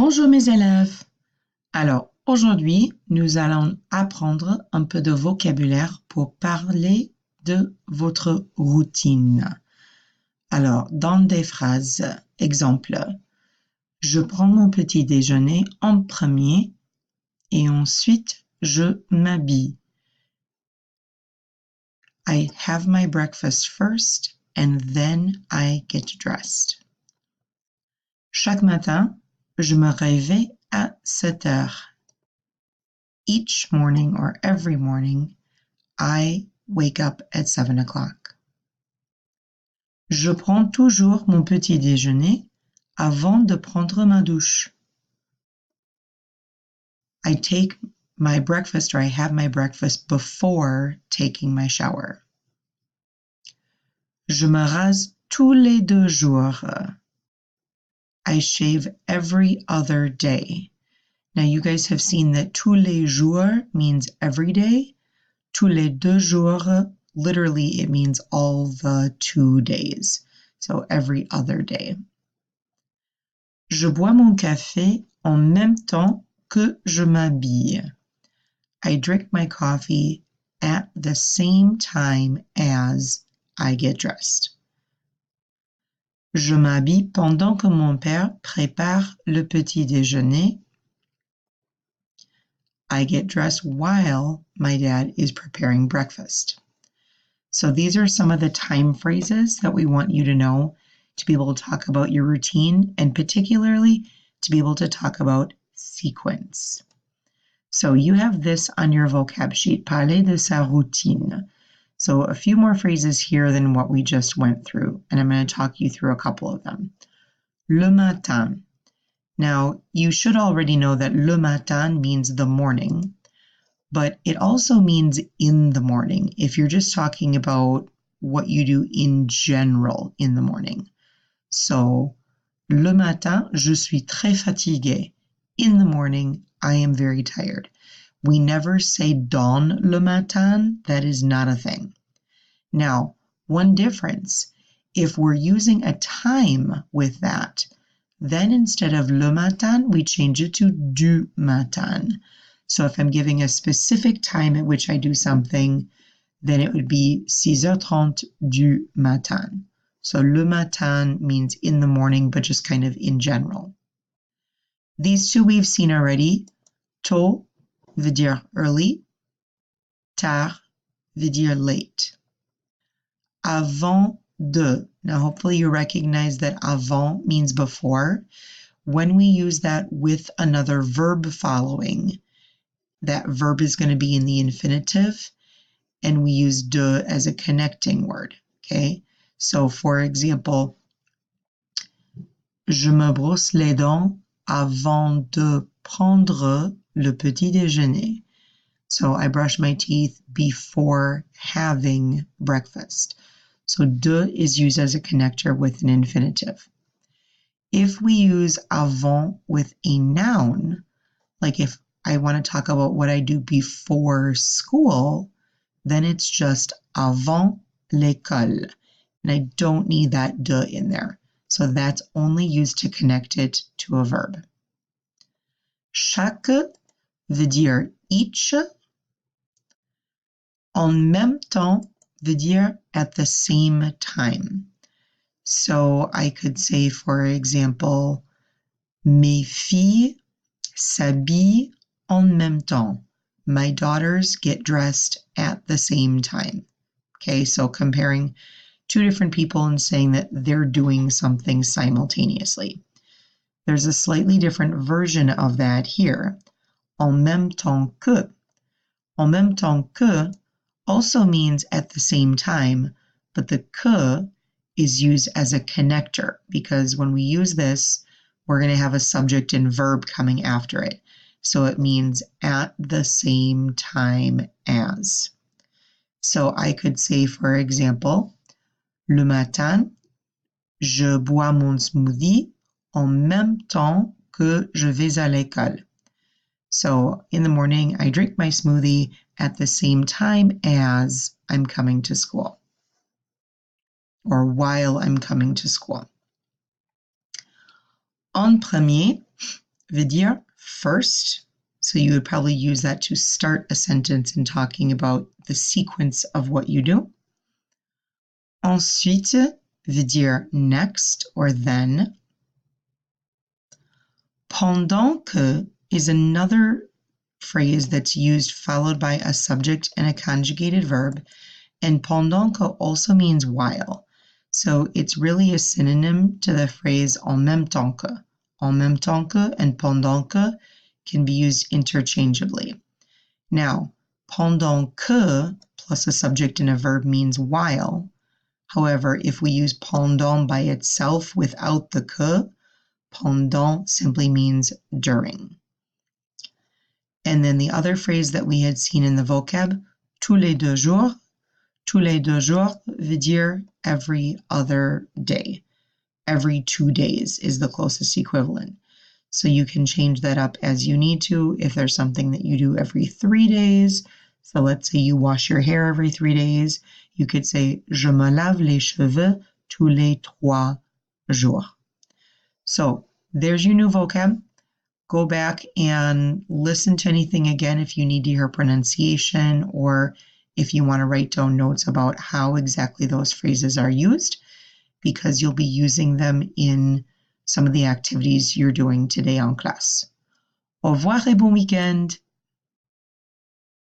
Bonjour mes élèves. Alors, aujourd'hui, nous allons apprendre un peu de vocabulaire pour parler de votre routine. Alors, dans des phrases, exemple, je prends mon petit déjeuner en premier et ensuite je m'habille. I have my breakfast first and then I get dressed. Chaque matin, je me réveille à 7 heures. Each morning or every morning, I wake up at 7 o'clock. Je prends toujours mon petit déjeuner avant de prendre ma douche. I take my breakfast or I have my breakfast before taking my shower. Je me rase tous les 2 jours. I shave every other day. Now you guys have seen that tous les jours means every day. Tous les 2 jours, literally it means all the 2 days. So every other day. Je bois mon café en même temps que je m'habille. I drink my coffee at the same time as I get dressed. Je m'habille pendant que mon père prépare le petit déjeuner. I get dressed while my dad is preparing breakfast. So these are some of the time phrases that we want you to know to be able to talk about your routine and particularly to be able to talk about sequence. So you have this on your vocab sheet, parler de sa routine. So a few more phrases here than what we just went through, and I'm going to talk you through a couple of them. Le matin. Now, you should already know that le matin means the morning, but it also means in the morning if you're just talking about what you do in general in the morning. So, le matin, je suis très fatigué. In the morning, I am very tired. We never say dans le matin. That is not a thing. Now, one difference, if we're using a time with that, then instead of le matin, we change it to du matin. So if I'm giving a specific time at which I do something, then it would be 6h30 du matin. So le matin means in the morning, but just kind of in general. These two we've seen already. Tôt veut dire early. Tard veut dire late. Avant de. Now hopefully you recognize that avant means before. When we use that with another verb following, that verb is going to be in the infinitive, and we use de as a connecting word, okay? So for example, je me brosse les dents avant de prendre le petit déjeuner. So I brush my teeth before having breakfast. So de is used as a connector with an infinitive. If we use avant with a noun, like if I want to talk about what I do before school, then it's just avant l'école. And I don't need that de in there. So that's only used to connect it to a verb. Chaque veut dire each. En même temps veut dire at the same time. So I could say, for example, mes filles s'habillent en même temps. My daughters get dressed at the same time. Okay, so comparing two different people and saying that they're doing something simultaneously. There's a slightly different version of that here. En même temps que. En même temps que also means at the same time, but the que is used as a connector because when we use this, we're going to have a subject and verb coming after it. So it means at the same time as. So I could say, for example, le matin, je bois mon smoothie en même temps que je vais à l'école. So in the morning, I drink my smoothie at the same time as I'm coming to school or while I'm coming to school. En premier veut dire first. So you would probably use that to start a sentence in talking about the sequence of what you do. Ensuite veut dire next or then. Pendant que is another phrase that's used followed by a subject and a conjugated verb, and pendant que also means while. So it's really a synonym to the phrase en même temps que. En même temps que and pendant que can be used interchangeably. Now, pendant que plus a subject and a verb means while. However, if we use pendant by itself without the que, pendant simply means during. And then the other phrase that we had seen in the vocab, tous les 2 jours. Tous les 2 jours veut dire every other day. Every 2 days is the closest equivalent. So you can change that up as you need to. If there's something that you do every 3 days, so let's say you wash your hair every 3 days, you could say je me lave les cheveux tous les 3 jours. So there's your new vocab. Go back and listen to anything again if you need to hear pronunciation or if you want to write down notes about how exactly those phrases are used, because you'll be using them in some of the activities you're doing today en classe. Au revoir et bon week-end!